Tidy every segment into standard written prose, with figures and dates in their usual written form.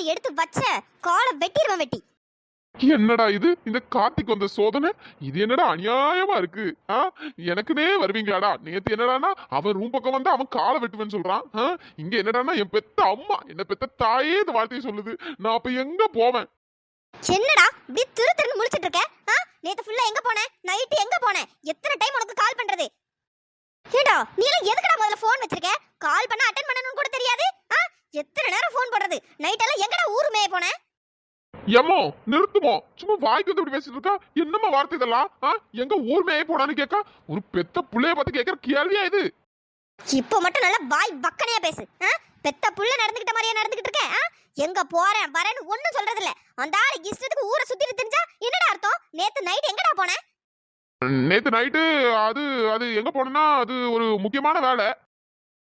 அப்படி எடுத்து வச்ச காலை வெட்டிடுவேன் வெட்டி. என்னடா இது, இந்த கார்த்திக் வந்த சோதனை இது என்னடா அநியாயமா இருக்கு. எனக்குனே வருவீங்களாடா? நேத்து என்னடானா அவன் ரூம் பக்கம் வந்து அவன் காலை வெட்டுவேன்னு சொல்றான். இங்க என்னடானா என் பெத்த அம்மா என்ன பெத்த தாயே இந்த வார்த்தையை சொல்லுது. நான் அப்ப எங்க போவேன்? என்னடா இப்படி திரு திருன்னு முழிச்சிட்டு இருக்க? நேத்து ஃபுல்லா எங்க போன? நைட் எங்க போன? எத்தனை டைம் உனக்கு கால் பண்றது? ஏடா நீ எல்லாம் எதுக்குடா முதல்ல ஃபோன் வச்சிருக்க? கால் பண்ண அட்டெண்ட் பண்ணனும்னு கூட தெரியாது. எத்தனை நேரம் ஃபோன் பண்றது? நைட் எல்லாம் எங்கடா ஊரு மேய போன? எம்மோ நிறுத்துமோ, சும்மா வாய்க்கு வந்து இப்படி பேசிட்டு இருக்கா. என்னம்மா வார்த்தை இதெல்லாம்? எங்க ஊர் மேய போனான்னு கேட்கா. ஒரு பெத்த புள்ளைய பார்த்து கேட்கற கேள்வியா இது? இப்போ மட்டும் நல்லா வாய் வக்கனையா பேசு. பெத்த புள்ள நடந்துக்கிட்ட மாதிரியே நடந்துக்கிட்டு இருக்க. எங்க போறேன் வரேன்னு ஒண்ணும் சொல்றது இல்ல. அந்த ஆளு இஷ்டத்துக்கு ஊரை சுத்திட்டு தெரிஞ்சா என்னடா அர்த்தம்? நேத்து நைட் எங்கடா போன? நேத்து நைட்டு அது அது எங்க போனேன்னா அது ஒரு முக்கியமான வேலை.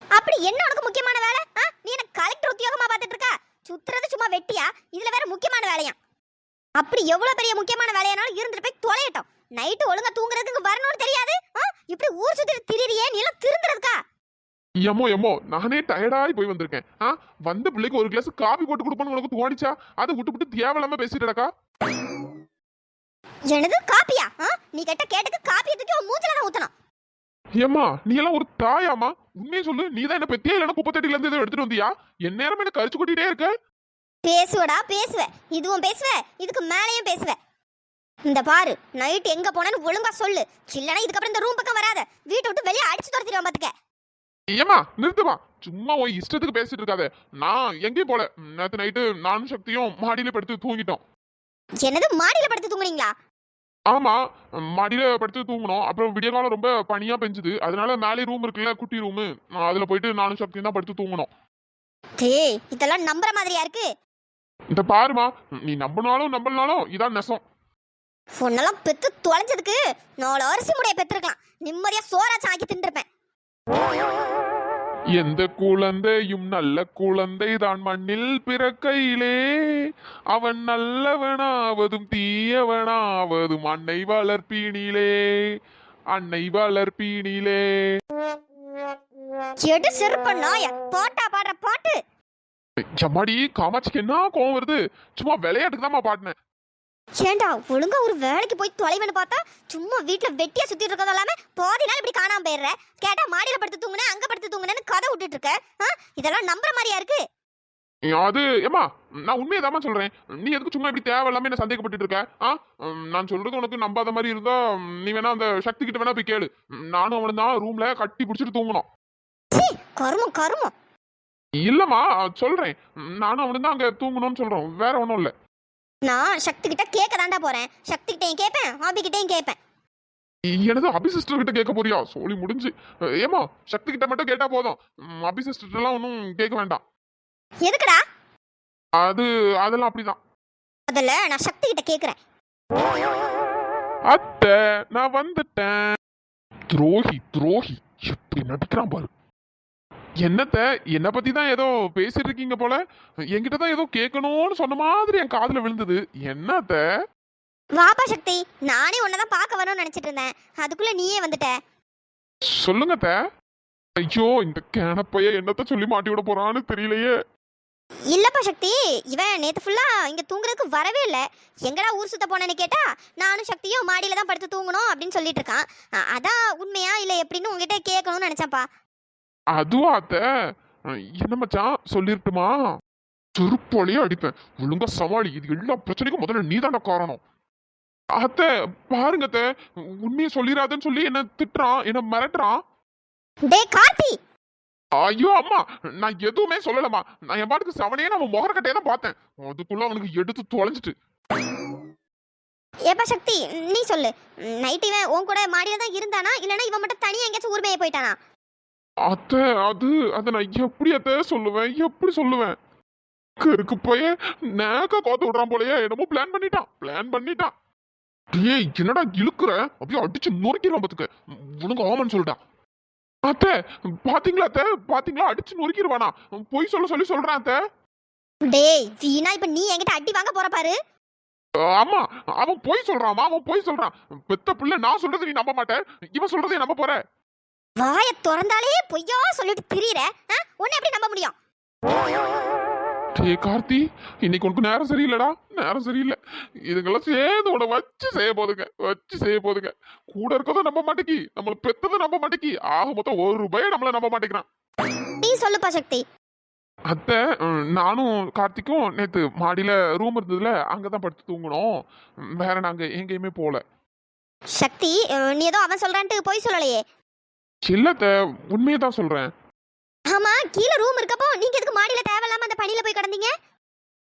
அப்படி என்ன உனக்கு முக்கியமான வேலை? நீ என்ன கலெக்டர் உத்தியோகமா பார்த்துட்டு இருக்க? சுத்துறது சும்மா வெட்டியா? இதுல வேற முக்கியமான வேலையா? அப்படி எவ்வளவு பெரிய முக்கியமான வேலையானாலும் இருந்துட்டு போய் தொலையட்டும். நைட்டு ஒழுங்கா தூங்குறதுக்கு வரணும்னு தெரியாது. இப்படி ஊர் சுத்திட்டு திரிறியே, நீ எல்லாம் திருந்துறதுக்கா? எம்மோ நானே டயர்டாய் போய் வந்திருக்கேன். வந்த பிள்ளைக்கு ஒரு கிளாஸ் காபி போட்டு கொடுப்போன்னு உனக்கு தோணிச்சா? அதை விட்டு தேவையில்லாம பேசிட்டடா. எனது காப்பியா? நீ கேட்ட கேட்டுக்கு காப்பியை தூக்கி உன் மூஞ்சில தான் ஊத்தணும். ஏம்மா நீ எல்லாம் ஒரு தாயாமா? உண்மையை சொல்லு, நீ தான் என்ன பெத்தியா இல்லைன்னா குப்பத்தட்டில இருந்து எடுத்துட்டு வந்தியா? என் நேரம் என்ன கரிச்சு கொட்டிட்டே இருக்க. பேசுவடா பேசுவ, இதுவும் பேசுவ, இதுக்கு மேலையும் பேசுவ. இந்த பாரு, நைட் எங்க போனேன்னு ஒழுங்கா சொல்லு. இல்லனா இதுக்கப்புறம் இந்த ரூம் பக்கம் வராத. வீட்டை விட்டு வெளியே அடிச்சு துரத்திடுவேன் பாத்துக்க. ஏம்மா நிறுத்துமா, சும்மா உன் இஷ்டத்துக்கு பேசிட்டு இருக்காத. நான் எங்கேயும் போல. நேத்து நைட்டு நானும் சக்தியும் மாடியில படுத்து தூங்கிட்டோம். என்னது மாடியில படுத்து தூங்குனீங்களா? ஆமா, மாடியில படுத்து தூங்கணும். அப்புறம் விடிய காலம் ரொம்ப பனியா பெஞ்சுது. அதனால மேலே ரூம் இருக்குல்ல, குட்டி ரூமு, அதுல போயிட்டு நானும் சக்தியும் தான் படுத்து தூங்கணும். டேய் இதெல்லாம் நம்புற மாதிரியா இருக்கு? இந்த பாருமா, நீ நம்பினாலும் நம்பலனாலும் இதான் நெசம். பொண்ணெல்லாம் பெத்து தொலைஞ்சதுக்கு 4 அரிசி முடைய பெற்றிருக்கலாம். நிம்மதியா சோறாச்சு ஆக்கி தின்றுப்பேன். எந்த குழந்தையும் நல்ல குழந்தை தான் மண்ணில் பிறக்கையிலே, அவன் நல்லவனாவதும் தீயவனாவதும் அன்னை வளர்ப்பினிலே, அன்னை வளர்ப்பினிலே. எடு செருப்ப நாய, பாட்டா பாடுற பாட்டு. ஜம்மாடி காமாட்சிக்கு என்ன கோவம் வருது? சும்மா விளையாட்டுக்கு தான் பாடினேன். ஏண்டா ஒழுங்கா ஒரு வேலைக்கு போய் தொலைவன்னு பார்த்தா சும்மா வீட்டுல வெட்டியா சுத்திட்டு இருக்கறது எல்லாமே பாதி நாள் இப்படி காணாம போயிடுற. கேட்டா மாடியில படுத்து தூங்குனேன், அங்க படுத்து தூங்குனேன்னு கதை விட்டுட்டு இருக்க. இதெல்லாம் நம்புற மாதிரியா இருக்கு? அது ஏமா, நான் உண்மையதாமா சொல்றேன். நீ எதுக்கு சும்மா இப்படி தேவையில்லாம என்ன சந்தேகப்பட்டு இருக்க? நான் சொல்றது உனக்கு நம்பாத மாதிரி இருந்தா நீ வேணா அந்த சக்தி கிட்ட வேணா போய் கேளு. நானும் அவனு தான் ரூம்ல கட்டி பிடிச்சிட்டு தூங்கணும். கருமம் கருமம். இல்லம்மா சொல்றேன், நானும் அவனு தான் அங்க தூங்கணும்னு சொல்றோம், வேற ஒன்றும் இல்லை. நான் சக்தி கிட்ட கேட்க தாண்டா போறேன். சக்தி கிட்டையும் கேட்பேன், ஆபி கிட்டையும் கேட்பேன். எனது அபி சிஸ்டர் கிட்ட கேட்க போறியா? சொல்லி முடிஞ்சு. ஏமா சக்தி கிட்ட மட்டும் கேட்டா போதும், அபி சிஸ்டர் எல்லாம் ஒன்றும் கேட்க வேண்டாம். எதுக்குடா? அதெல்லாம் அப்படிதான். அதுல நான் சக்தி கிட்ட கேக்குறேன். அத்தை நான் வந்துட்டேன். துரோகி துரோகி எப்படி நடிக்கிறான் பாரு. என்னத்த என்ன பத்தி தான் ஏதோ பேசிட்டு இருக்கீங்க போல. என்கிட்ட தான் ஏதோ கேட்கணும்னு சொன்ன மாதிரி என் காதுல விழுந்தது. என்னத்த? வாப்பா சக்தி, நானே உன்னதான் பார்க்க வரணும்னு நினைச்சிட்டு இருந்தேன். அதுக்குள்ள நீயே வந்துட்ட. சொல்லுங்கத்த. ஐயோ இந்த கேனப்பைய என்னத்த சொல்லி மாட்டி விட போறான்னு தெரியலையே. இல்லப்பா சக்தி, இவன் நேத்து ஃபுல்லா இங்க தூங்குறதுக்கு வரவே இல்ல. எங்கடா ஊர் சுத்த போனேன்னு கேட்டா நானும் சக்தியும் மாடியில தான் படுத்து தூங்கணும் அப்படின்னு சொல்லிட்டு இருக்கான். அதான் உண்மையா இல்ல எப்படின்னு உங்ககிட்ட கேட்கணும்னு நினைச்சேன்ப்பா. அதுவா அத்த? என்ன மச்சான் சொல்லிருட்டுமா? செருப்பாலேயே அடிப்பேன், ஒழுங்கா சமாளி. இது எல்லா பிரச்சனைக்கும் முதல்ல நீதான காரணம். அத்த பாருங்க அத்த, உண்மையை சொல்லிடாதன்னு சொல்லி என்ன திட்டுறான், என்ன மிரட்டுறான். டேய் கார்த்தி! ஐயோ அம்மா, நான் எதுவுமே சொல்லலமா. நான் என் பாட்டுக்கு சவனையே நம்ம முகரக்கட்டையே தான் பார்த்தேன். அதுக்குள்ள அவனுக்கு எடுத்து தொலைஞ்சிட்டு. ஏப்பா சக்தி நீ சொல்லு, நைட் இவன் உன் கூட மாடியில தான் இருந்தானா இல்லனா இவன் மட்டும் தனியா எங்கேயாச்சும் ஊர் மேய போயிட்டானா? அத்த அதை நான் எப்படி அத்த சொல்லுவேன், எப்படி சொல்லுவேன்? கருக்கு போய நேக்க கோத்து விடுறான் போலயே, என்னமோ பிளான் பண்ணிட்டான். ஏய் என்னடா இழுக்குற? அப்படியே அடிச்சு நொறுக்கிடுவான் பாத்துக்க. உனக்கு ஆமன்னு சொல்லிட்டான். அத்த பாத்தீங்களா அடிச்சு நொறுக்கிடுவானா? பொய் சொல்லி சொல்றான் அத்த. டேய் வீணா, இப்ப நீ என்கிட்ட அடி வாங்க போற பாரு. ஆமா அவன் பொய் சொல்றான். பெத்த பிள்ளை நான் சொல்றது நீ நம்ப மாட்டேன், இவன் சொல்றதை நம்ப போற. வாயை திறந்தாலே பொய்யா சொல்லிட்டு திரியற. உன்னை எப்படி நம்ப முடியும்? ஏ கார்த்தி, இன்னைக்கு உனக்கு நேரம் சரியில்லடா, நேரம் சரியில்லை. இதுங்கெல்லாம் சேர்ந்து உன்னை வச்சு செய்ய போதுங்க. கூட இருக்கதும் நம்ப மாட்டேக்கி, நம்மள பெத்ததும் நம்ப மாட்டேக்கி, ஆக மொத்தம் ஒரு ரூபாய் நம்மள நம்ப மாட்டேங்கிறான். நீ சொல்லுப்பா சக்தி. அத்தை, நானும் கார்த்திக்கும் நேத்து மாடியில ரூம் இருந்ததுல அங்கதான் படுத்து தூங்கணும். வேற நாங்க எங்கேயுமே போல. சக்தி, நீ ஏதோ அவன் சொல்றான்ட்டு போய் சொல்லலையே. இல்லத்த, உண்மையை தான் சொல்றேன். ஆமா, கீழே ரூம் இருக்கப்போ நீங்க எதுக்கு மாடியில தேவையில்லாம அந்த பனியில போய் கிடந்தீங்க?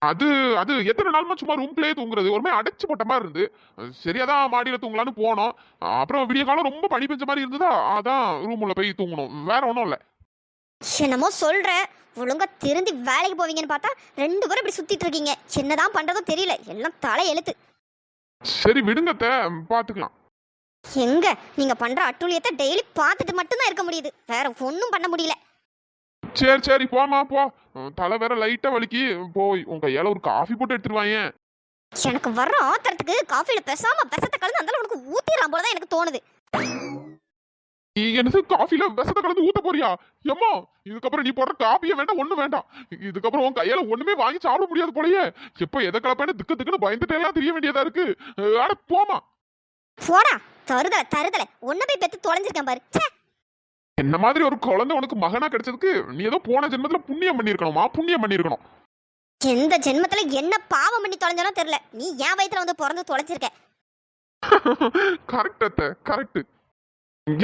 அது அது எத்தனை நாளுமா சும்மா ரூம்குள்ளேயே தூங்குறது, ஒரு மாதிரி அடைச்சு போட்ட மாதிரி இருந்து. சரியாதான் மாடியில தூங்கலான்னு போனோம். அப்புறம் விடிய காலம் ரொம்ப பனி பெஞ்ச மாதிரி இருந்ததா, அதான் ரூமுள்ள போய் தூங்கணும், வேற ஒன்றும் இல்லை. என்னமோ சொல்ற, ஒழுங்கா திருந்தி வேலைக்கு போவீங்கன்னு பார்த்தா 2 பேரும் இப்படி சுத்திட்டு இருக்கீங்க. என்னதான் பண்றதோ தெரியல, எல்லாம் தலை எழுத்து. சரி விடுங்கத்த, பாத்துக்கலாம். எங்க நீங்க பண்ற அட்டூழியத்தை டெய்லி பார்த்துட்டு மட்டும்தான் இருக்க முடியுது, வேற ஒன்றும் பண்ண முடியல. சரி சரி போமா போ, தலை வேற லைட்டா வலிக்கு. போய் உங்க கையால ஒரு காஃபி போட்டு எடுத்துருவாங்க. எனக்கு வர்ற ஆத்திரத்துக்கு காஃபில பேசாம பெசத்தை கலந்து அந்த உனக்கு ஊத்திடலாம் போலதான் எனக்கு தோணுது. என்னது, காஃபில விஷத்தை கலந்து ஊத்த போறியா? எம்மா, இதுக்கப்புறம் நீ போடுற காப்பியே வேண்டாம், ஒண்ணும் வேண்டாம். இதுக்கப்புறம் உன் கையால ஒண்ணுமே வாங்கி சாப்பிட முடியாது போலயே. எப்ப எதை கலப்பேன்னு திக்குன்னு பயந்துட்டே எல்லாம் தெரிய வேண்டியதா இருக்கு. அட போமா. போடா தருதலை ஒன்ன போய் பெத்து தொலைஞ்சிருக்கேன் பாரு. என்ன மாதிரி ஒரு குழந்தை உனக்கு மகனா கிடைச்சதுக்கு நீ ஏதோ போன ஜென்மத்துல புண்ணியம் பண்ணிருக்கணும். எந்த ஜென்மத்துல என்ன பாவம் பண்ணி தொலைஞ்சாலும் தெரியல, நீ என் வயித்துல வந்து பிறந்து தொலைச்சிருக்க. கரெக்ட் அத்தை, கரெக்ட்.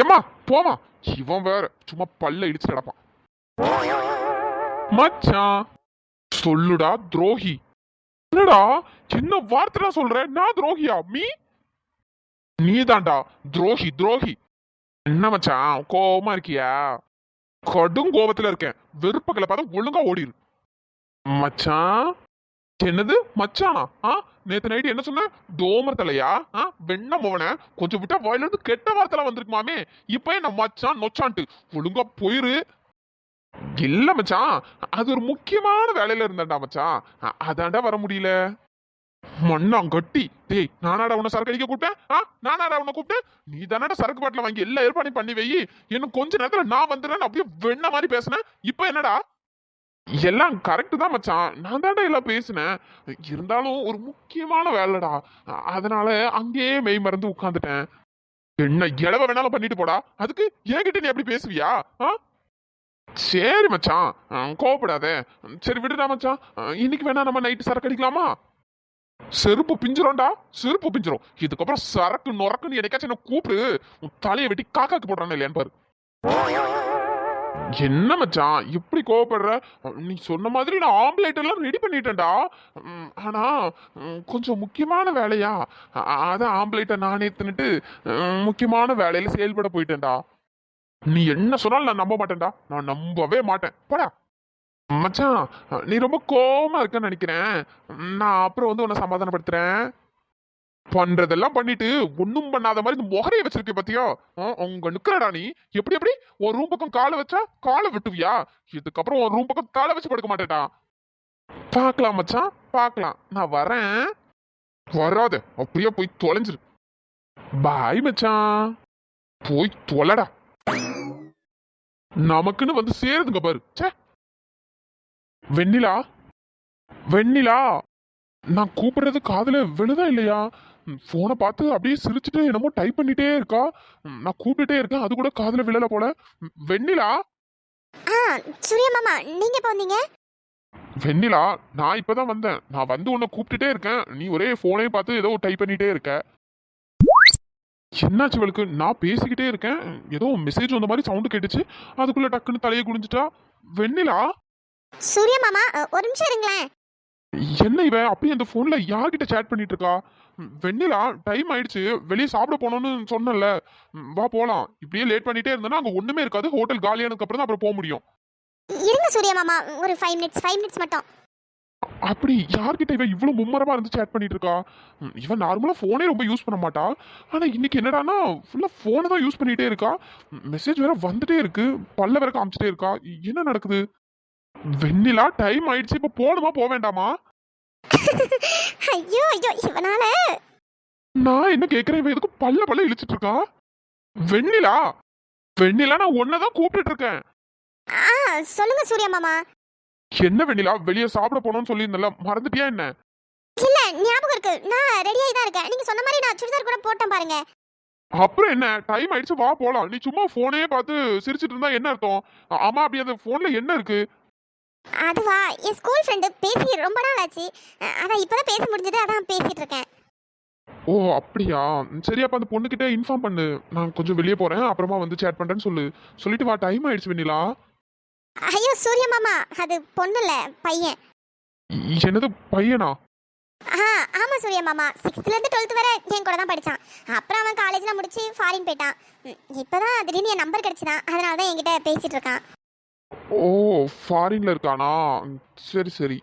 எம்மா போமா, இவன் வேற சும்மா பல்ல இடிச்சு கிடப்பான். மச்சான் சொல்லுடா துரோகி. என்னடா சின்ன வார்த்தை சொல்ற, நான் துரோகியா? நீதான்டா துரோகி. என்ன மச்சான் கோவமா இருக்கியா? கடும் கோபத்துல இருக்கேன், வெறுப்பக்களை பார்த்தா ஒழுங்கா ஓடிரு. மச்சான். என்னது மச்சானா? நேத்து நைட்டு என்ன சொன்ன? டோமர் தலையா? வெண்ண மோவன கொஞ்சம் விட்டா வாயில இருந்து கெட்ட வார்த்தை வந்திருக்குமாமே. இப்ப என்ன மச்சான் நொச்சான்ட்டு ஒழுங்கா போயிரு. இல்ல மச்சான், அது ஒரு முக்கியமான வேலையில இருந்தேன்டா மச்சான், அதான்டா வர முடியல. மண்ணாங்கட்டி, டேய் நானாடா உன்னை சரக்கு அடிக்க கூப்பிட்டேன்? நானாடா உன்னை கூப்பிட்டேன்? நீ தானடா சரக்கு பாட்டில வாங்கி எல்லா ஏற்பாடையும் பண்ணி வை, இன்னும் கொஞ்ச நேரத்துல நான் வந்துடுறேன்னு அப்படியே வெண்ண மாதிரி பேசினேன். இப்ப என்னடா? எல்லாம் கரெக்ட் தான் மச்சான், நான் தான்டா எல்லாம் பேசினேன். இருந்தாலும் ஒரு முக்கியமான வேலைடா, அதனால அங்கேயே மெய் மறந்து உட்காந்துட்டேன். என்ன இளவ வேணாலும் பண்ணிட்டு போடா, அதுக்கு என்கிட்ட நீ எப்படி பேசுவியா? சரி மச்சான், கோவப்படாத. சரி விடுடா மச்சான், இன்னைக்கு வேணா நம்ம நைட்டு சரக்கு அடிக்கலாமா? செருப்பு பிஞ்சிரோம்டா, செருப்பு பிஞ்சிரும். இதுக்கப்புறம் சரக்கு நொறக்குன்னு என்னைக்காச்சும் என்ன கூப்பிடு, உன் தலையை வெட்டி காக்காக்கு போடுறான்னு இல்லையான்னு பாரு. என்ன மச்சான் இப்படி கோவப்படுற? நீ சொன்ன மாதிரி நான் ஆம்லேட் எல்லாம் ரெடி பண்ணிட்டேன்டா. ஆனா கொஞ்சம் முக்கியமான வேலையா, அதான் ஆம்லேட்டை நானே தின்னுட்டு முக்கியமான வேலையில செயல்பட போயிட்டேன்டா. நீ என்ன சொன்னாலும் நான் நம்ப மாட்டேன்டா, நான் நம்பவே மாட்டேன். போடா மச்சான், நீ ரொம்ப கோவமா இருக்கன்னு நினைக்கிறேன். நான் அப்புறம் வந்து உன்னை சமாதானப்படுத்துறேன். பண்றதெல்லாம் பண்ணிட்டு ஒண்ணும் பண்ணாத மாதிரி இந்த முகரைய வச்சிருக்க பாத்தியா? உங்க நிக்கிறடா நீ. எப்படி ஒரு ரூம் பக்கம் காலை வச்சா காலை வெட்டுவியா? இதுக்கப்புறம் ஒரு ரூம் பக்கம் காலை வச்சு படுக்க மாட்டேடா. பாக்கலாம் மச்சான், பாக்கலாம். நான் வரேன். வராத, அப்படியே போய் தொலைஞ்சிரு. பாய் மச்சான், போய் தொலைடா. நமக்குன்னு வந்து சேருதுங்க பாரு. வெண்ணிலா, நான் கூப்பிடுறது காதுல விழுதா இல்லையா? போனை பார்த்து அப்படியே சிரிச்சுட்டு என்னமோ டைப் பண்ணிட்டே இருக்கா. நான் கூப்பிட்டுட்டே இருக்கேன், அது கூட காதுல விழல போல. வெண்ணிலா. சூர்யா மாமா, நீங்க எப்ப வந்தீங்க? வெண்ணிலா, நான் இப்பதான் வந்தேன். நான் வந்து உன்னை கூப்பிட்டுட்டே இருக்கேன், நீ ஒரே போனையும் பார்த்து ஏதோ டைப் பண்ணிட்டே இருக்க. என்னாச்சு இவளுக்கு? நான் பேசிக்கிட்டே இருக்கேன், ஏதோ மெசேஜ் வந்த மாதிரி சவுண்டு கேட்டுச்சு, அதுக்குள்ள டக்குன்னு தலையை குடிஞ்சிட்டா. வெண்ணிலா. சூர்யா மாமா, ஒரு நிமிஷம் இருங்களேன். என்ன இவ அப்படியே அந்த போன்ல யார்கிட்ட சேட் பண்ணிட்டு இருக்கா? வெண்ணிலா, டைம் ஆயிடுச்சு, வெளியே சாப்பிட போனோம்னு சொன்னல, வா போலாம். இப்படியே லேட் பண்ணிட்டே இருந்தனா அங்க ஒண்ணுமே இருக்காது, ஹோட்டல் காலியானதுக்கு அப்புறம் தான் அப்புறம் போக முடியும். இருங்க சூர்யா மாமா, ஒரு 5 மினிட்ஸ் மட்டும். அப்படி யார்கிட்ட இவ இவ்வளவு மும்மரமா இருந்து சேட் பண்ணிட்டு இருக்கா? இவன் நார்மலா போனே ரொம்ப யூஸ் பண்ண மாட்டா, ஆனா இன்னைக்கு என்னடானா ஃபுல்லா போனை தான் யூஸ் பண்ணிட்டே இருக்கா. மெசேஜ் வேற வந்துட்டே இருக்கு, பல்ல வேற காமிச்சிட்டே இருக்கா. என்ன நடக்குது? வெண்ணிலா, டைம் ஆயிடுச்சு, இப்ப போணுமா போக வேண்டாமா? ஐயோ இவனால. நான் என்ன கேக்குறேன், இவன் எதுக்கு பல்ல இழிச்சிட்டு இருக்கா? வெண்ணிலா, நான் உன்னதான் கூப்பிட்டு இருக்கேன். சொல்லுங்க சூர்யா மாமா. என்ன வெண்ணிலா வெளியே சாப்பிட போனோம்னு சொல்லியிருந்தல, மறந்துட்டியா என்ன? இல்ல ஞாபகம் இருக்கு, நான் ரெடியாகி தான் இருக்கேன். நீங்க சொன்ன மாதிரி நான் சுடிதார் கூட போட்டேன் பாருங்க. அப்புறம் என்ன, டைம் ஆயிடுச்சு, வா போலாம். நீ சும்மா போனே பார்த்து சிரிச்சிட்டு இருந்தா என்ன அர்த்தம்? ஆமா, அப்படி அந்த போன்ல என்ன இருக்கு? அதுவா, என் ஸ்கூல் ஃப்ரெண்டு பேசி ரொம்ப நாள் ஆச்சு. அதான் இப்பதான் பேச முடிஞ்சது, அதான் பேசிட்டு இருக்கேன். ஓ அப்படியா, சரி. அப்ப அந்த பொண்ணுகிட்ட இன்ஃபார்ம் பண்ணு, நான் கொஞ்சம் வெளியே போறேன், அப்புறமா வந்து சேட் பண்றேன்னு சொல்லிட்டு வா. டைம் ஆயிடுச்சு வெண்ணிலா. ஐயோ சூர்யா மாமா, அது பொண்ணு இல்ல, பையன். என்னது பையனா? ஆமா சூர்யா மாமா, 6th ல இருந்து 12th வரை என் கூட தான் படிச்சான். அப்புறம் அவன் காலேஜ்ல முடிச்சு ஃபாரின் போயிட்டான். இப்பதான் திடீர்னு என் நம்பர் கிடைச்சிதான், அதனால தான் என்கிட்ட பேசிட்டு இருக்கான். ஓ, ஃபாரின்ல இருக்கானா? சரி சரி.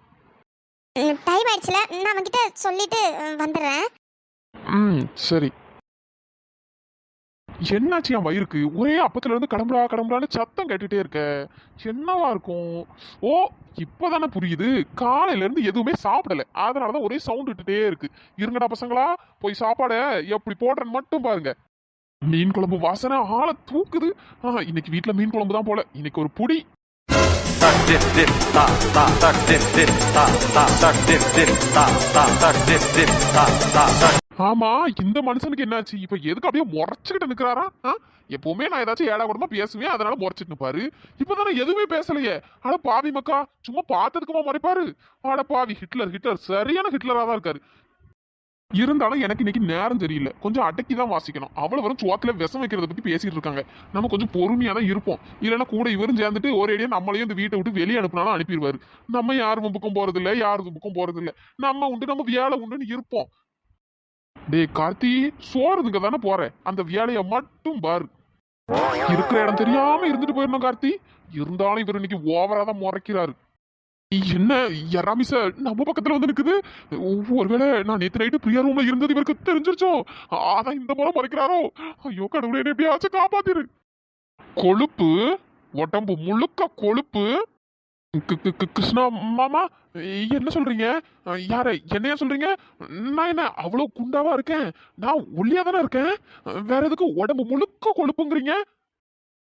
டைம் ஆயிடுச்சுல, நான் அவன்கிட்ட சொல்லிட்டு வந்துடுறேன். சரி. என்னாச்சு என் வயிறுக்கு? ஒரே அப்பத்துல இருந்து கடம்புறான்னு சத்தம் கேட்டுட்டே இருக்க. என்னவா இருக்கும்? ஓ, இப்பதானே புரியுது. காலையில இருந்து எதுவுமே சாப்பிடல, அதனாலதான் ஒரே சவுண்ட் விட்டுட்டே இருக்கு. இருங்கடா பசங்களா, போய் சாப்பாட எப்படி போடுறேன்னு மட்டும் பாருங்க. மீன் குழம்பு வாசனை ஆளை தூக்குது. இன்னைக்கு வீட்டுல மீன் குழம்பு தான் போல. இன்னைக்கு ஒரு புடி. ஆமா, இந்த மனுஷனுக்கு என்னாச்சு இப்ப? எதுக்கு அப்படியே முறைச்சுக்கிட்டு நிக்கிறாரா? எப்பவுமே நான் ஏதாச்சும் ஏடா கூடமா பேசுவேன், அதனால முறைச்சிட்டு நிப்பாரு. இப்பதானே எதுவுமே பேசலையே. அட பாவி மக்கா, சும்மா பார்த்ததுக்குமா மறைப்பாரு? அட பாவி, ஹிட்லர் சரியான ஹிட்லரா தான் இருக்காரு. இருந்தாலும் எனக்கு இன்னைக்கு நேரம் தெரியல, கொஞ்சம் அடக்கி தான் வாசிக்கணும். அவ்வளவு வரும் சோத்துல விஷம் வைக்கிறத பத்தி பேசிட்டு இருக்காங்க. நம்ம கொஞ்சம் பொறுமையா தான் இருப்போம். இல்லைன்னா கூட இவரும் சேர்ந்துட்டு ஒரேடியா நம்மளையும் இந்த வீட்டை விட்டு வெளியே அனுப்பினாலும் அனுப்பிடுவாரு. நம்ம யார் மும்புக்கும் போறது இல்ல, யார் தும்புக்கும் போறது இல்ல. நம்ம உண்டு, நம்ம வேலை உண்டுன்னு இருப்போம். டேய் கார்த்தி, சோறுதுங்க தானே போற, அந்த வேலையை மட்டும் பாரு. இருக்கிற இடம் தெரியாம இருந்துட்டு போயிடணும் கார்த்தி. இருந்தாலும் இவர் இன்னைக்கு ஓவரா தான் முறைக்கிறாரு. என்ன யராமிச நம்ம பக்கத்துல வந்து நிக்குது? ஒருவேளை நான் நேத்து நைட்டு பிரியா ரூம்ல இருந்தது இவருக்கு தெரிஞ்சிருச்சோ? அதான் இந்த முறை மறைக்கிறாரோ? ஐயோ கடவுளே, என்ன எப்படியாச்சும் காப்பாத்திரு. கொழுப்பு, உடம்பு முழுக்க கொழுப்பு. கிருஷ்ணா மாமா, என்ன சொல்றீங்க? யார, என்னையா சொல்றீங்க? நான் என்ன அவ்வளவு குண்டாவா இருக்கேன்? நான் ஒல்லியா தானே இருக்கேன். வேற எதுக்கு உடம்பு முழுக்க கொழுப்புங்கிறீங்க?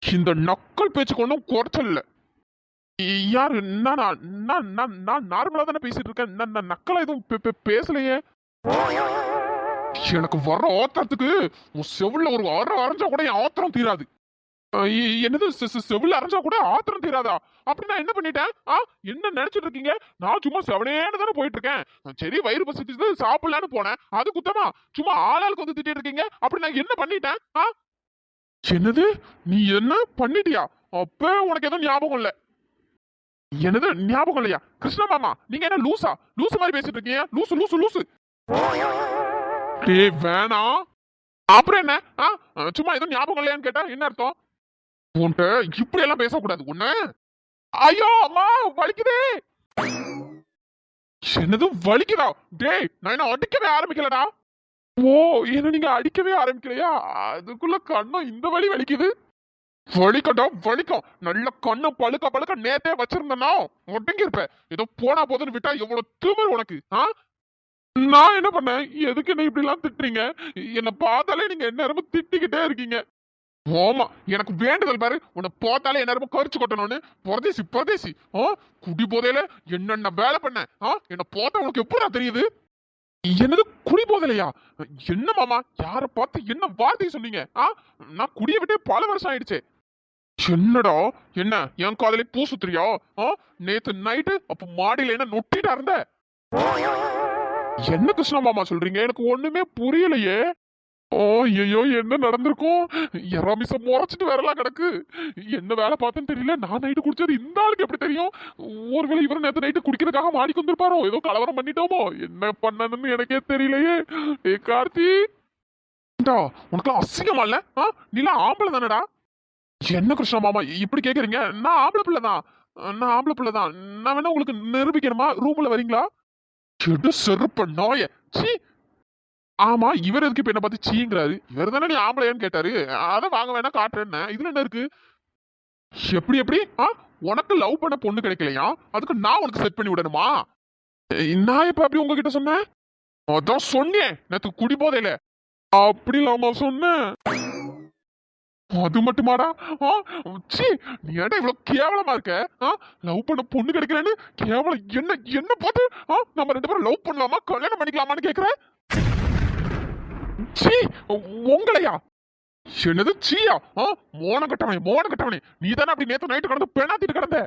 இந்த நக்கல் பேச்சு கொண்டும் குறைச்சல் இல்ல. யாரு? நானா? நான் நார்மலா தானே பேசிட்டு இருக்கேன். நான் நக்கலா எதுவும் பேசலையே. எனக்கு வர்ற ஆத்திரத்துக்கு உன் செவுல ஒரு அரைஞ்சா கூட என் ஆத்திரம் தீராது. என்னது செவுல அரைஞ்சா கூட ஆத்திரம் தீராதா? அப்படி நான் என்ன பண்ணிட்டேன்? என்ன நினைச்சிட்டு இருக்கீங்க? நான் சும்மா செவனேன்னு தானே போயிட்டு இருக்கேன். சரி, வயிறு பசிச்சு சாப்பிடலான்னு போனேன், அது குத்தமா? சும்மா ஆளாளுக்கு வந்து திட்டிட்டு இருக்கீங்க. அப்படி நான் என்ன பண்ணிட்டேன்? என்னது, நீ என்ன பண்ணிட்டியா? அப்ப உனக்கு எதுவும் ஞாபகம் இல்ல. என்னது ஞாபகம் இல்லையா? கிருஷ்ண மாமா, நீங்க என்ன லூசா? லூசு மாதிரி பேசிட்டு இருக்கீங்க. லூசு லூசு லூசு. வேணாம். அப்புறம் என்ன? சும்மா எதுவும் ஞாபகம் இல்லையான்னு கேட்டா என்ன அர்த்தம்? உன்கிட்ட இப்படி எல்லாம் பேசக்கூடாது. உன்ன ஐயோ அம்மா வலிக்குதே. என்னது வலிக்குதா? டேய், நான் என்ன அடிக்கவே ஆரம்பிக்கலடா. ஓ, என்ன நீங்க அடிக்கவே ஆரம்பிக்கலையா? அதுக்குள்ள கண்ணம் இந்த வலி வலிக்குது. வலிக்கட்டும் வலிக்கும். நல்ல கண்ணு பழுக்க நேத்தே வச்சிருந்தனா ஒட்டங்கி இருப்ப. ஏதோ போனா போதுன்னு விட்டா எவ்வளவு திமிரு உனக்கு? நான் என்ன பண்ணேன்? எதுக்கு என்ன இப்படி எல்லாம் திட்டுறீங்க? என்ன பார்த்தாலே நீங்க என்ன திட்டிக்கிட்டே இருக்கீங்க. ஆமா, எனக்கு வேண்டுதல் பாரு, உன்னை பார்த்தாலே என்ன கரிச்சு கொட்டணும்னு. பரதேசி. குடி போதையில என்னென்ன வேலை பண்ண? என்ன பார்த்தா உனக்கு எப்படா தெரியுது? என்னது குடி போதலையா? என்ன மாமா, யார பார்த்து என்ன வார்த்தையை சொன்னீங்க? நான் குடிய விட்டே பல வருஷம் ஆயிடுச்சு. என்னடா, என்ன என் காதலே பூ சுத்துறியா? நேத்து நைட்டு அப்ப மாடியில என்ன நொட்டிட்டா இருந்த? என்ன கிருஷ்ணா மாமா சொல்றீங்க? எனக்கு ஒண்ணுமே புரியலையே. ஐயோ, என்ன நடந்திருக்கும்? யராமிச முறைச்சிட்டு வரலாம் கிடக்கு. என்ன வேலை பார்த்தேன்னு தெரியல. நான் நைட்டு குடிச்சது இந்த ஆளுக்கு எப்படி தெரியும்? ஒருவேளை இவர் நேற்று நைட்டு குடிக்கிறதுக்காக மாடிக்கு வந்திருப்பாரோ? ஏதோ கலவரம் பண்ணிட்டோமோ? என்ன பண்ணணும்னு எனக்கே தெரியலையே. ஏ கார்த்தி, உனக்கு அசிங்கமா இல்ல? நீலாம் ஆம்பளை தானடா? என்ன கிருஷ்ணா மாமா இப்படி கேக்குறீங்க? நான் ஆம்பளை பிள்ளைதான். நான் வேணா உங்களுக்கு நிரூபிக்கணுமா? ரூம்ல வரீங்களா? செருப்ப நாய. சீ. ஆமா, இவர் எதுக்கு இப்ப என்ன பார்த்து சீங்கிறாரு? இவர் தானே நீ ஆம்பளையான்னு கேட்டாரு. அதான் வாங்க வேணா காட்டுறேன்னு. இதுல என்ன இருக்கு? எப்படி உனக்கு லவ் பண்ண பொண்ணு கிடைக்கலையா? அதுக்கு நான் உனக்கு செட் பண்ணி விடணுமா? நான் எப்ப அப்படி உங்ககிட்ட சொன்னேன்? அதான் சொன்னேன், நேத்து குடி போதையில அப்படி இல்லாம சொன்னேன். அது மட்டுமாடா? ஆ, ச்சீ, நீ ஏன்டா இவ்வளவு கேவலமா இருக்க? லவ் பண்ண பொண்ணு கிடைக்கலன்னு கேவலம் என்ன என்ன பார்த்து நம்ம ரெண்டு பேரும் லவ் பண்ணலாமா கல்யாணம் பண்ணிக்கலாமான்னு கேக்குற? ச்சீ, உங்களையா? என்னது சீயா? மோன கட்டவனே நீ தானே அப்படி நேத்து நைட்டு கடந்து பெணாத்திட்டு கிடந்த?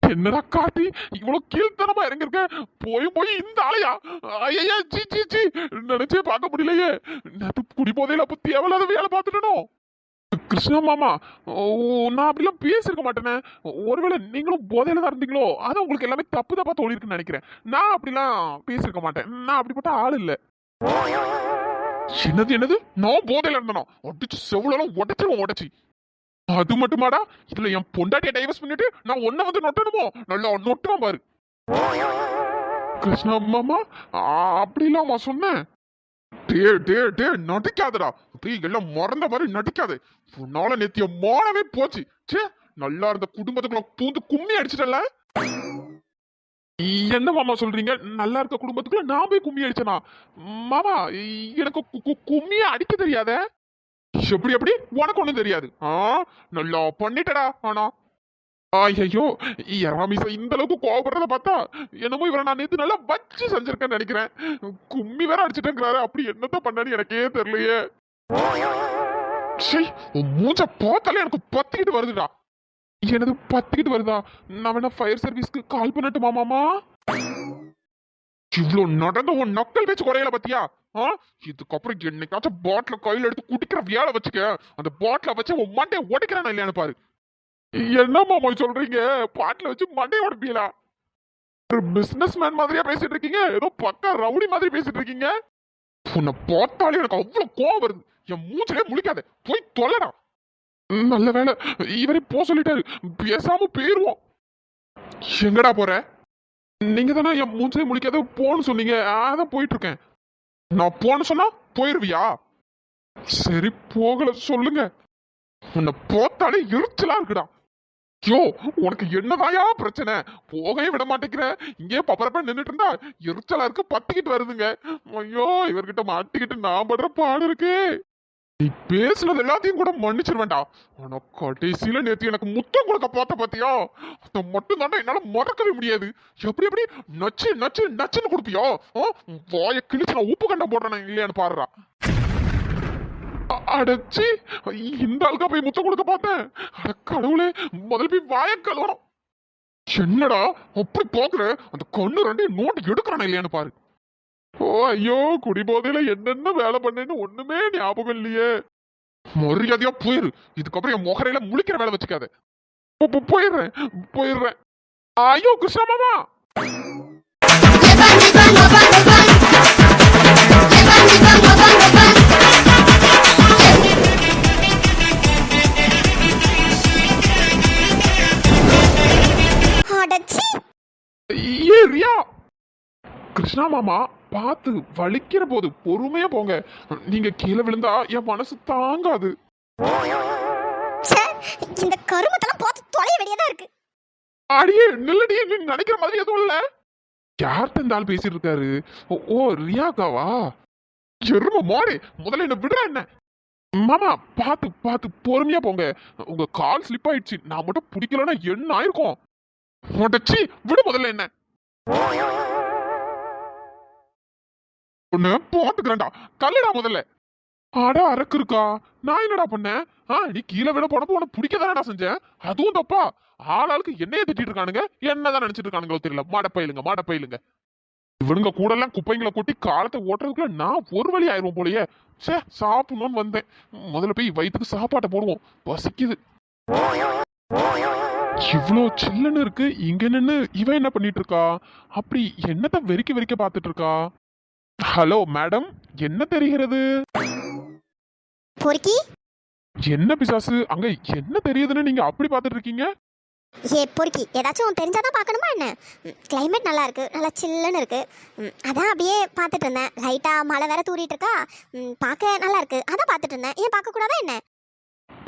என்னடா கார்த்தி இவ்வளவு கீழ்த்தனமா இறங்கிருக்க? போய் இந்த ஆளையா? ஐயா சீ சீ சீ, நினைச்சே பார்க்க முடியலையே. நேத்து குடி போதையில அப்ப தேவையில்லாத வேலை பார்த்துட்டனோ? கிருஷ்ணா மாமா, நான் அப்படிலாம் பேசிருக்க மாட்டேனே. ஒருவேளை நீங்களும் போதையில தான் இருந்தீங்களோ, அதான் உங்களுக்கு எல்லாமே தப்பு தப்பா தோணிருக்குன்னு நினைக்கிறேன். நான் அப்படிலாம் பேசிருக்க மாட்டேன். நான் அப்படிப்பட்ட ஆள் இல்ல. என்னது நான் போதையில இருந்தனோ? அடிச்சு செவ்வளவு உடைச்சு. அது மட்டுமாடா? இதுல என் பொண்டாட்டிய டைவர்ஸ் பண்ணிட்டு நான் ஒன்ன வந்து நொட்டணுமோ? நல்லா நொட்டுவான் பாரு. கிருஷ்ணா மாமா, அப்படிலாமா சொன்னேன்? டே நடிக்காதடா. அப்படியே எல்லாம் மறந்த மாதிரி நடிக்காது. உன்னால நேத்திய மானமே போச்சு. சே, நல்லா இருந்த குடும்பத்துக்குள்ள பூந்து கும்மி அடிச்சிட்டல. என்ன மாமா சொல்றீங்க? நல்லா இருக்க குடும்பத்துக்குள்ள நான் போய் கும்மி அடிச்சனா? மாமா, எனக்கு கும்மிய அடிக்க தெரியாத. எப்படி உனக்கு ஒண்ணும் தெரியாது. நல்லா பண்ணிட்டடா. ஆனா ஐயோ, ரமேஷ் இந்த அளவுக்கு கோவப்படுறத பார்த்தா என்னமோ இவரை நான் நேத்து நல்லா வச்சு செஞ்சிருக்கேன்னு நினைக்கிறேன். கும்மி வேற அடிச்சுட்டேங்கிறாரு. அப்படி என்னதான் பண்ணான்னு எனக்கே தெரியலையே. மூஞ்ச பார்த்தாலே எனக்கு பத்திக்கிட்டு வருதுடா. எனது பத்திக்கிட்டு வருதா? நான் வேணா ஃபயர் சர்வீஸ்க்கு கால் பண்ணட்டுமா மாமா? இவ்வளவு நடந்த உன் நக்கல் பேச்சு குறையல பத்தியா? இதுக்கப்புறம் என்னைக்காச்சும் பாட்டில கையில எடுத்து குடிக்கிற வேலை வச்சுக்க. அந்த பாட்டில வச்சு உன் மண்டையை உடைக்கிறான் இல்லையான்னு பாரு. என்ன மாமா சொல்றீங்க? பாட்டில வச்சு மண்டையை உடைப்பீங்களா? ஒரு பிசினஸ் மேன் மாதிரியா பேசிட்டு இருக்கீங்க? ஏதோ பக்கா ரவுடி மாதிரி பேசிட்டு இருக்கீங்க. உன்னை பார்த்தாலே எனக்கு அவ்வளவு கோவம் வருது. என் மூச்சிலே முழிக்காத, போய் தொலைடா. நல்ல வேலை இவரே போ சொல்லிட்டாரு. பேசாம போயிருவோம். எங்கடா போற? நீங்க தானே என் மூச்சிலே முழிக்காத போன்னு சொன்னீங்க. அதான் போயிட்டு இருக்கேன். நான் போன்னு சொன்னா போயிருவியா? சரி, போகல சொல்லுங்க. உன்னை பார்த்தாலே எரிச்சலா இருக்குடா. யோ, உனக்கு என்னதாயா பிரச்சனை? போகவே விட மாட்டேங்கிற. இங்கே பப்பரப்ப நின்றுட்டு இருந்தா எரிச்சலா இருக்கு, பத்திக்கிட்டு வருதுங்க. ஐயோ, இவர்கிட்ட மாட்டிக்கிட்டு நான் படுற பாடு இருக்கு. நீ பேசுனது எல்லாத்தையும் கூட மன்னிச்சிருவேண்டா. ஆனா கடைசியில நேத்து எனக்கு முத்தம் கொடுக்க பார்த்த பாத்தியா? அதை மட்டும் தாண்டா என்னால மறக்கவே முடியாது. எப்படி நச்சுன்னு கொடுப்பியோ? வாய கிழிச்சு நான் உப்பு கண்டம் போடுறேன் இல்லையான்னு பாருடா. அடச்சி, இந்த ஆளுக்கா போய் முத்தம் கொடுக்க பார்த்தேன். அட கடவுளே, முதல்ல போய் வாய கழுவணும். என்னடா அப்படி போக்குற? அந்த கண்ணு ரெண்டையும் நோட்டு எடுக்கிறானே இல்லையான்னு பாரு. ஐயோ, குடி போதையில என்னென்ன வேலை பண்ணேன்னு ஒண்ணுமே ஞாபகம் இல்லையே. மரியாதையா போயிரு. இதுக்கப்புறம் என் முகரையில முழிக்கிற வேலை வச்சுக்காத. போயிடுறேன். ஐயோ கிருஷ்ணா மாமா, ரியா. கிருஷ்ணா மாமா, பார்த்து வலிக்கிற போது பொறுமையா போங்க. நீங்க கீழே விழுந்தா என் மனசு தாங்காது. இந்த கருமத்தெல்லாம் பார்த்து தொலைய வேண்டியதா இருக்கு. அடியே நில்லடியே, நீ நினைக்கிற மாதிரி எதுவும் இல்ல. யார்கிட்ட இந்த ஆள் பேசிட்டு இருக்காரு? ஓ, ரியாக்காவா? எரும மாறே, முதல்ல என்ன விடுற என்ன? மாமா, பார்த்து பொறுமையா போங்க. உங்க கால் ஸ்லிப் ஆயிடுச்சு. நான் மட்டும் பிடிக்கலன்னா என்ன ஆயிருக்கும்? உடச்சி விடு முதல்ல என்ன. போட்டுக்கிறேன்டா, கல்லுடா முதல்ல. ஆடா அரக்கு இருக்கா? நான் என்னடா பண்ணேன்? நீ கீழே விட போனப்போ உனக்கு பிடிக்கதானடா செஞ்சேன். அதுவும் தப்பா? ஆளாளுக்கு என்னைய திட்டிட்டு இருக்கானுங்க. என்னதான் நினைச்சிட்டு இருக்கானுங்களோ தெரியல. மாடப்பயிலுங்க. இவனுங்க கூட எல்லாம் குப்பைங்களை கொட்டி காலத்தை ஓட்டுறதுக்குள்ள நான் ஒரு வழி ஆயிரும் போலயே. சே, சாப்பிடணும்னு வந்தேன். முதல்ல போய் வயிற்றுக்கு சாப்பாட்டை போடுவோம், பசிக்குது. இவ்வளோ சில்லுன்னு இருக்கு. இங்க நின்னு இவன் என்ன பண்ணிட்டு இருக்கா? அப்படி என்னத்த வெறிக்க பார்த்துட்டு இருக்கா? ஹலோ மேடம், என்ன தெரிகிறது? பொறுக்கி, என்ன பிசாசு அங்க என்ன தெரியுதுன்னு நீங்க அப்படி பார்த்துட்டு இருக்கீங்க? பொறுக்கி, ஏதாச்சும் தெரிஞ்சாதான் பார்க்கணுமா என்ன? கிளைமேட் நல்லா இருக்கு, நல்லா சில்லுன்னு இருக்கு. அதான் அப்படியே பார்த்துட்டு இருந்தேன். லைட்டா மழை வேற தூரிட்டு இருக்கா. பார்க்க நல்லா இருக்கு, அதான் பார்த்துட்டு இருந்தேன். ஏன் பார்க்க கூடாதா என்ன?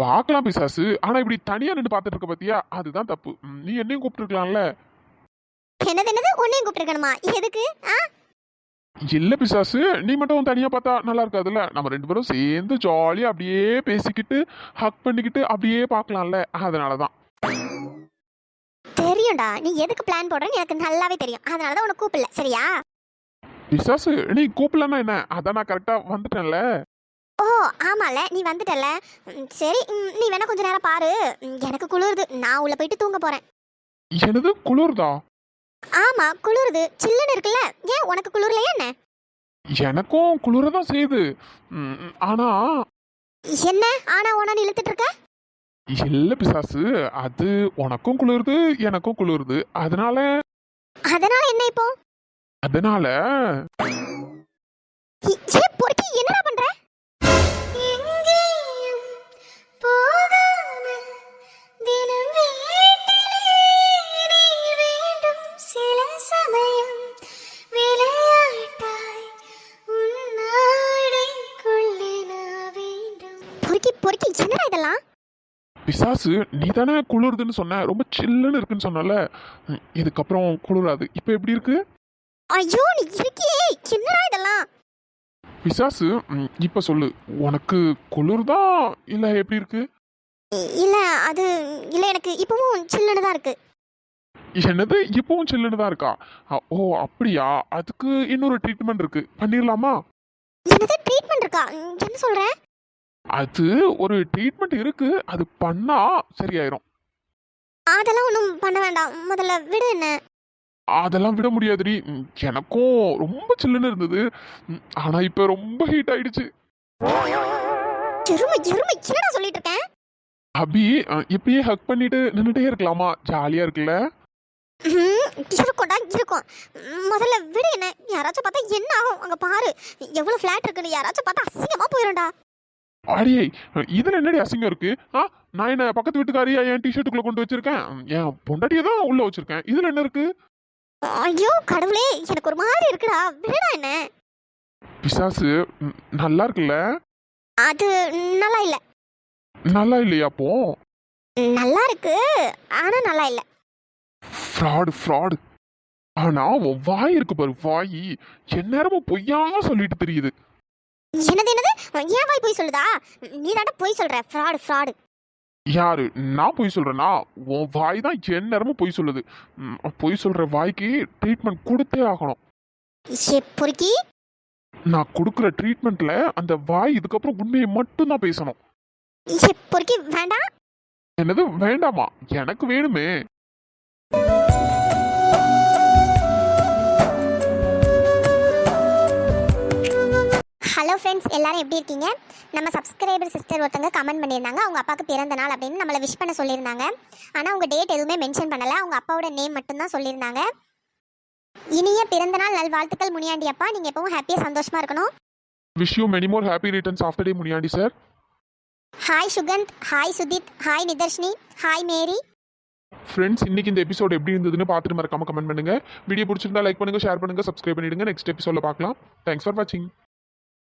பார்க்கலாம் பிசாசு, ஆனா இப்படி தனியா நின்று பார்த்துட்டு இருக்க பத்தியா, அதுதான் தப்பு. நீ என்னையும் கூப்பிட்டு இருக்கலாம்ல. என்னது உன்னையும் கூப்பிட்டு இருக்கணுமா? எதுக்கு? இல்ல பிசாசு, நீ மட்டும் தனியா பார்த்தா நல்லா இருக்காதுல்ல. நம்ம 2 பேரும் சேர்ந்து ஜாலியா அப்படியே பேசிக்கிட்டு, ஹக் பண்ணிக்கிட்டு அப்படியே பார்க்கலாம்ல. அதனால தான். தெரியும்டா, நீ எதுக்கு பிளான் போடுறேன்னு எனக்கு நல்லாவே தெரியும். அதனால தான் உனக்கு கூப்பிடல, சரியா? பிசாசு, நீ கூப்பிடலன்னா என்ன? அதான் நான் கரெக்டா வந்துட்டேன்ல. ஓ ஆமால, நீ வந்துட்டல. சரி, நீ வேணா கொஞ்ச நேரம் பாரு. எனக்கு குளிருது, நான் உள்ள போயிட்டு தூங்க போறேன். எனது குளிர்தா? ஆமா குளிருது, சில்லுன்னு இருக்குல்ல. ஏன் உனக்கு குளிரலையா என்ன? எனக்கும் குளிரதான் செய்யுது. ஆனா என்ன ஆனா ஓனான்னு இழுத்துட்டு இருக்க? இல்ல பிசாசு, அது உனக்கும் குளிருது எனக்கும் குளிருது. அதனால அதனால என்ன இப்போ? அதனால ஏ பொறுக்கி, என்னடா பண்ற? எங்கேயும் போகாமல் தினம் வீட்டிலே நீ வேண்டும். சில சமயம் விளையாட்டாய் உன்னாடைக்குள்ளே நான் வேண்டும். பொறுக்கி பொறுக்கி, என்னடா இதெல்லாம்? பிசாசு, நீ தானே குளிருதுன்னு சொன்ன, ரொம்ப சில்லுன்னு இருக்குன்னு சொன்னல. இதுக்கப்புறம் குளிராது. இப்ப எப்படி இருக்கு? ஐயோ நீ இருக்கியே, என்னடா இதெல்லாம்? பிசாசு, இப்ப சொல்லு, உனக்கு குளிர்தா இல்ல எப்படி இருக்கு? இல்ல அது இல்ல, எனக்கு இப்பவும் சில்லுன்னு தான் இருக்கு. என்னது இப்பவும் சில்லுன்னு தான் இருக்கா? ஓ அப்படியா? அதுக்கு இன்னொரு ட்ரீட்மெண்ட் இருக்கு, பண்ணிடலாமா? என்னது ட்ரீட்மெண்ட் இருக்கா? என்ன சொல்ற? அது ஒரு ட்ரீட்மெண்ட் இருக்கு, அது பண்ணா சரியாயிரும். அதெல்லாம் ஒன்றும் பண்ண வேண்டாம், முதல்ல விடு என்ன. அதெல்லாம் விட முடியாதுடி. எனக்கும் ரொம்ப சில்லுன்னு இருந்தது. ஆனா இப்ப ரொம்ப ஹீட் ஆயிடுச்சு. எருமை எருமை, என்னடா சொல்லிட்டு இருக்கேன்? அபி, இப்படியே ஹக் பண்ணிட்டு நின்னுட்டே இருக்கலாமா? ஜாலியா இருக்குல்ல? இருக்கும்டா இருக்கும். முதல்ல விடு என்ன. யாராச்சும் பார்த்தா என்ன ஆகும்? அங்க பாரு எவ்வளவு ஃபிளாட் இருக்குன்னு. யாராச்சும் பார்த்தா அசிங்கமா போயிரும்டா. அடியே, இதுல என்னடி அசிங்கம் இருக்கு? நான் என்ன பக்கத்து வீட்டுக்காரியா என் டிஷர்ட்டுக்குள்ள கொண்டு வச்சிருக்கேன்? என் பொண்டாட்டியை தான் உள்ள வச்சிருக்கேன். இதுல என்ன இருக்கு? ஐயோ கடவுளே, எனக்கு ஒரு மாதிரி இருக்குடா, விடுடா என்ன. பிசாசு, நல்லா இருக்குல்ல? அது நல்லா இல்ல. நல்லா இல்லையா அப்போ? நல்லா இருக்கு, ஆனா நல்லா இல்ல. Fraud fraud. ஆனா உன் வாய் இருக்கு பாரு, வாய் எந்நேரமும் பொய்யா சொல்லிட்டு தெரியுது. என்னது என்னது? ஏன் வாய் போய் சொல்லுதா? நீ தாண்ட போய் சொல்ற. Fraud fraud. யாரு? நான் பொய் சொல்றேனா? உன் வாய் தான் எந்நேரமும் பொய் சொல்லுது. பொய் சொல்ற வாய்க்கு ட்ரீட்மெண்ட் கொடுத்தே ஆகணும். பொறுக்கி, நான் கொடுக்குற ட்ரீட்மெண்ட்ல அந்த வாய் இதுக்கப்புறம் உண்மையை மட்டும் தான் பேசணும். பொறுக்கி வேண்டாம். என்னது வேண்டாமா? எனக்கு வேணுமே. ஹலோ ஃப்ரெண்ட்ஸ், எல்லாரும் எப்படி இருக்கீங்க? நம்ம சப்ஸ்கிரைபர் சிஸ்டர் ஒருத்தங்க கமெண்ட் பண்ணியிருந்தாங்க, அவங்க அப்பாவுக்கு பிறந்த நாள் அப்படின்னு நம்மளை விஷ் பண்ண சொல்லியிருந்தாங்க. ஆனால் அவங்க டேட் எதுவுமே மென்ஷன் பண்ணலை, அவங்க அப்பாவோட நேம் மட்டும்தான் சொல்லியிருந்தாங்க. இனிய பிறந்த நாள் நல்வாழ்த்துக்கள் முனியாண்டி அப்பா. நீங்கள் எப்பவும் ஹாப்பியாக சந்தோஷமாக இருக்கணும். Wish you many more happy returns after day Muniyandi sir. Hi Sugandh, hi Sudhit, hi Nidharshini, hi Mary. Friends, இன்னைக்கு இந்த எபிசோட் எப்படி இருந்ததுன்னு பார்த்துட்டு மறக்காம கமெண்ட் பண்ணுங்க. வீடியோ பிடிச்சிருந்தா லைக் பண்ணுங்க, ஷேர் பண்ணுங்க, சப்ஸ்கிரைப் பண்ணிடுங்க. நெக்ஸ்ட் எபிசோட பார்க்கலாம். தேங்க்ஸ் ஃபார் வாட்சிங்.